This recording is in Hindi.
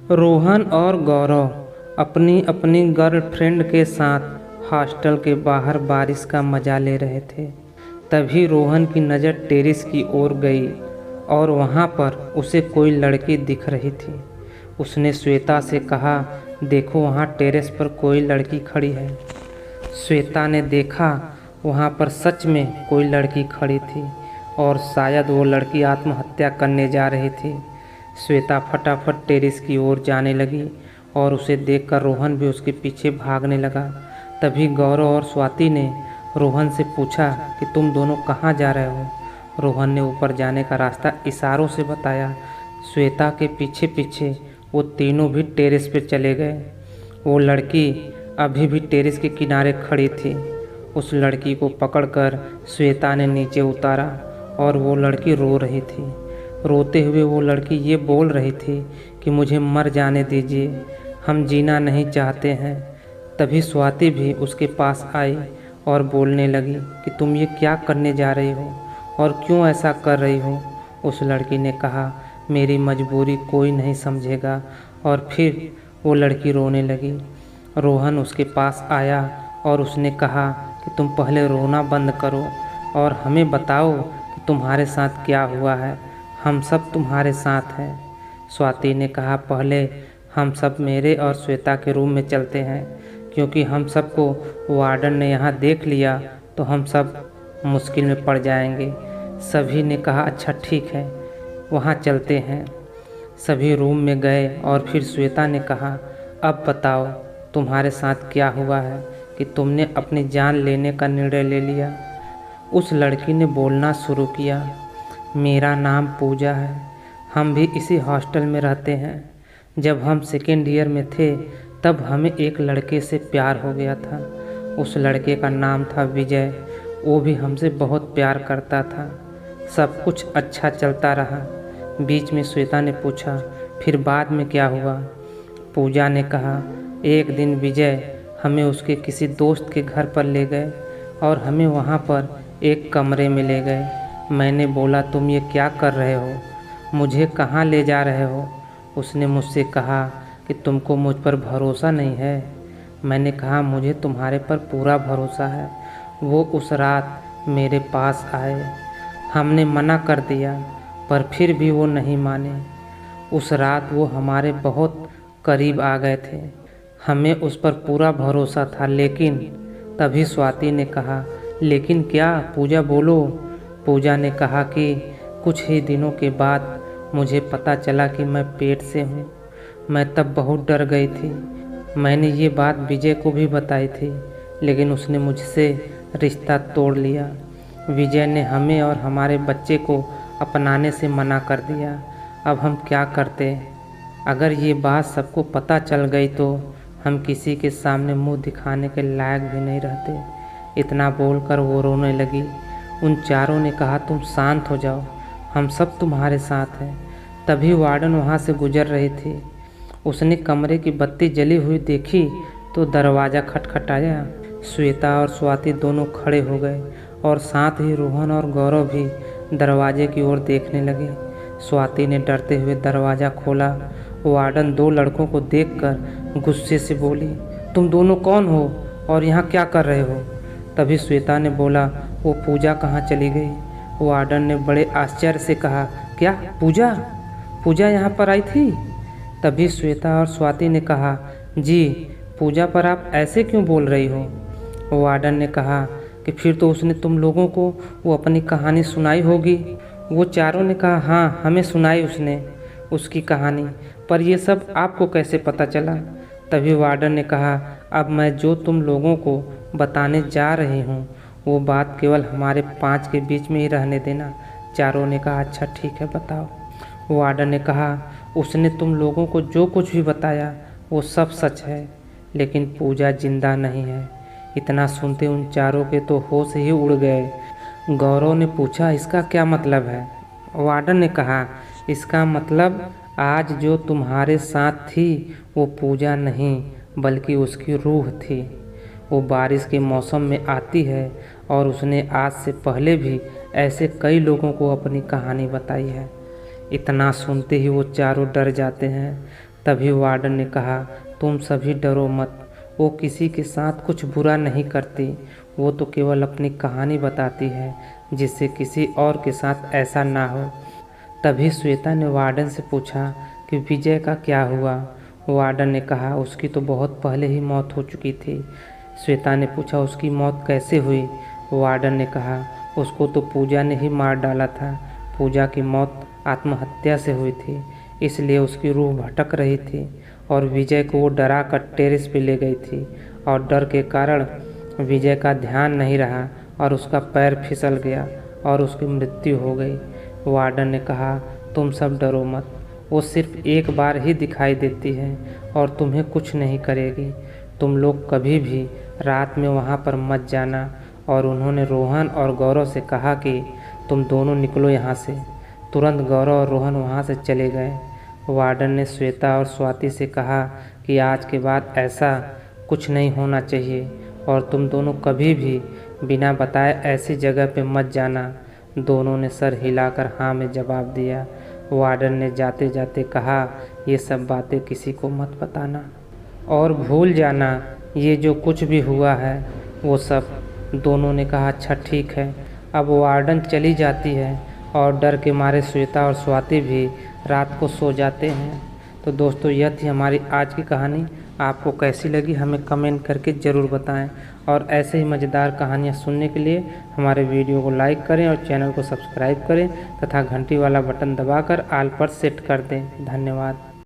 रोहन और गौरव अपनी अपनी गर्लफ्रेंड के साथ हॉस्टल के बाहर बारिश का मज़ा ले रहे थे। तभी रोहन की नज़र टेरेस की ओर गई और वहाँ पर उसे कोई लड़की दिख रही थी। उसने श्वेता से कहा, देखो वहाँ टेरेस पर कोई लड़की खड़ी है। श्वेता ने देखा, वहाँ पर सच में कोई लड़की खड़ी थी और शायद वो लड़की आत्महत्या करने जा रही थी। श्वेता फटाफट टेरेस की ओर जाने लगी और उसे देखकर रोहन भी उसके पीछे भागने लगा। तभी गौरव और स्वाति ने रोहन से पूछा कि तुम दोनों कहाँ जा रहे हो। रोहन ने ऊपर जाने का रास्ता इशारों से बताया। श्वेता के पीछे पीछे वो तीनों भी टेरेस पर चले गए। वो लड़की अभी भी टेरेस के किनारे खड़ी थी। उस लड़की को पकड़कर श्वेता ने नीचे उतारा और वो लड़की रो रही थी। रोते हुए वो लड़की ये बोल रही थी कि मुझे मर जाने दीजिए, हम जीना नहीं चाहते हैं। तभी स्वाति भी उसके पास आई और बोलने लगी कि तुम ये क्या करने जा रही हो और क्यों ऐसा कर रही हो। उस लड़की ने कहा, मेरी मजबूरी कोई नहीं समझेगा, और फिर वो लड़की रोने लगी। रोहन उसके पास आया और उसने कहा कि तुम पहले रोना बंद करो और हमें बताओ कि तुम्हारे साथ क्या हुआ है, हम सब तुम्हारे साथ हैं। स्वाति ने कहा, पहले हम सब मेरे और श्वेता के रूम में चलते हैं, क्योंकि हम सबको वार्डन ने यहाँ देख लिया तो हम सब मुश्किल में पड़ जाएंगे। सभी ने कहा, अच्छा ठीक है, वहाँ चलते हैं। सभी रूम में गए और फिर श्वेता ने कहा, अब बताओ तुम्हारे साथ क्या हुआ है कि तुमने अपनी जान लेने का निर्णय ले लिया। उस लड़की ने बोलना शुरू किया, मेरा नाम पूजा है, हम भी इसी हॉस्टल में रहते हैं। जब हम सेकेंड ईयर में थे तब हमें एक लड़के से प्यार हो गया था। उस लड़के का नाम था विजय। वो भी हमसे बहुत प्यार करता था। सब कुछ अच्छा चलता रहा। बीच में श्वेता ने पूछा, फिर बाद में क्या हुआ। पूजा ने कहा, एक दिन विजय हमें उसके किसी दोस्त के घर पर ले गए और हमें वहाँ पर एक कमरे में ले गए। मैंने बोला, तुम ये क्या कर रहे हो, मुझे कहाँ ले जा रहे हो। उसने मुझसे कहा कि तुमको मुझ पर भरोसा नहीं है। मैंने कहा, मुझे तुम्हारे पर पूरा भरोसा है। वो उस रात मेरे पास आए, हमने मना कर दिया पर फिर भी वो नहीं माने। उस रात वो हमारे बहुत करीब आ गए थे, हमें उस पर पूरा भरोसा था। लेकिन तभी स्वाति ने कहा, लेकिन क्या, पूजा बोलो। पूजा ने कहा कि कुछ ही दिनों के बाद मुझे पता चला कि मैं पेट से हूँ। मैं तब बहुत डर गई थी। मैंने ये बात विजय को भी बताई थी, लेकिन उसने मुझसे रिश्ता तोड़ लिया। विजय ने हमें और हमारे बच्चे को अपनाने से मना कर दिया। अब हम क्या करते। अगर ये बात सबको पता चल गई तो हम किसी के सामने मुंह दिखाने के लायक भी नहीं रहते। इतना बोलकर वो रोने लगी। उन चारों ने कहा, तुम शांत हो जाओ, हम सब तुम्हारे साथ हैं। तभी वार्डन वहाँ से गुजर रही थी। उसने कमरे की बत्ती जली हुई देखी तो दरवाज़ा खटखटाया। श्वेता और स्वाति दोनों खड़े हो गए और साथ ही रोहन और गौरव भी दरवाजे की ओर देखने लगे। स्वाति ने डरते हुए दरवाज़ा खोला। वार्डन दो लड़कों को देखकर गुस्से से बोली, तुम दोनों कौन हो और यहाँ क्या कर रहे हो। तभी श्वेता ने बोला, वो पूजा कहाँ चली गई। वार्डन ने बड़े आश्चर्य से कहा, क्या पूजा, पूजा यहाँ पर आई थी। तभी श्वेता और स्वाति ने कहा, जी, पूजा पर आप ऐसे क्यों बोल रही हो। वार्डन ने कहा कि फिर तो उसने तुम लोगों को वो अपनी कहानी सुनाई होगी। वो चारों ने कहा, हाँ, हमें सुनाई उसने उसकी कहानी, पर ये सब आपको कैसे पता चला। तभी वार्डन ने कहा, अब मैं जो तुम लोगों को बताने जा रही हूँ वो बात केवल हमारे 5 के बीच में ही रहने देना। चारों ने कहा, अच्छा ठीक है, बताओ। वार्डन ने कहा, उसने तुम लोगों को जो कुछ भी बताया वो सब सच है, लेकिन पूजा जिंदा नहीं है। इतना सुनते उन चारों के तो होश ही उड़ गए। गौरव ने पूछा, इसका क्या मतलब है। वार्डन ने कहा, इसका मतलब आज जो तुम्हारे साथ थी वो पूजा नहीं बल्कि उसकी रूह थी। वो बारिश के मौसम में आती है और उसने आज से पहले भी ऐसे कई लोगों को अपनी कहानी बताई है। इतना सुनते ही वो चारों डर जाते हैं। तभी वार्डन ने कहा, तुम सभी डरो मत, वो किसी के साथ कुछ बुरा नहीं करती, वो तो केवल अपनी कहानी बताती है जिससे किसी और के साथ ऐसा ना हो। तभी श्वेता ने वार्डन से पूछा कि विजय का क्या हुआ। वार्डन ने कहा, उसकी तो बहुत पहले ही मौत हो चुकी थी। श्वेता ने पूछा, उसकी मौत कैसे हुई। वार्डन ने कहा, उसको तो पूजा ने ही मार डाला था। पूजा की मौत आत्महत्या से हुई थी, इसलिए उसकी रूह भटक रही थी और विजय को वो डरा कर टेरेस पे ले गई थी और डर के कारण विजय का ध्यान नहीं रहा और उसका पैर फिसल गया और उसकी मृत्यु हो गई। वार्डन ने कहा, तुम सब डरो मत, वो सिर्फ एक बार ही दिखाई देती है और तुम्हें कुछ नहीं करेगी। तुम लोग कभी भी रात में वहाँ पर मत जाना। और उन्होंने रोहन और गौरव से कहा कि तुम दोनों निकलो यहाँ से। तुरंत गौरव और रोहन वहाँ से चले गए। वार्डन ने श्वेता और स्वाति से कहा कि आज के बाद ऐसा कुछ नहीं होना चाहिए और तुम दोनों कभी भी बिना बताए ऐसी जगह पे मत जाना। दोनों ने सर हिलाकर हाँ में जवाब दिया। वार्डन ने जाते जाते कहा, ये सब बातें किसी को मत बताना और भूल जाना ये जो कुछ भी हुआ है वो सब। दोनों ने कहा, अच्छा ठीक है। अब वार्डन चली जाती है और डर के मारे श्वेता और स्वाति भी रात को सो जाते हैं। तो दोस्तों, यह थी हमारी आज की कहानी। आपको कैसी लगी हमें कमेंट करके ज़रूर बताएं और ऐसे ही मज़ेदार कहानियाँ सुनने के लिए हमारे वीडियो को लाइक करें और चैनल को सब्सक्राइब करें तथा घंटी वाला बटन दबाकर ऑल पर सेट कर दें। धन्यवाद।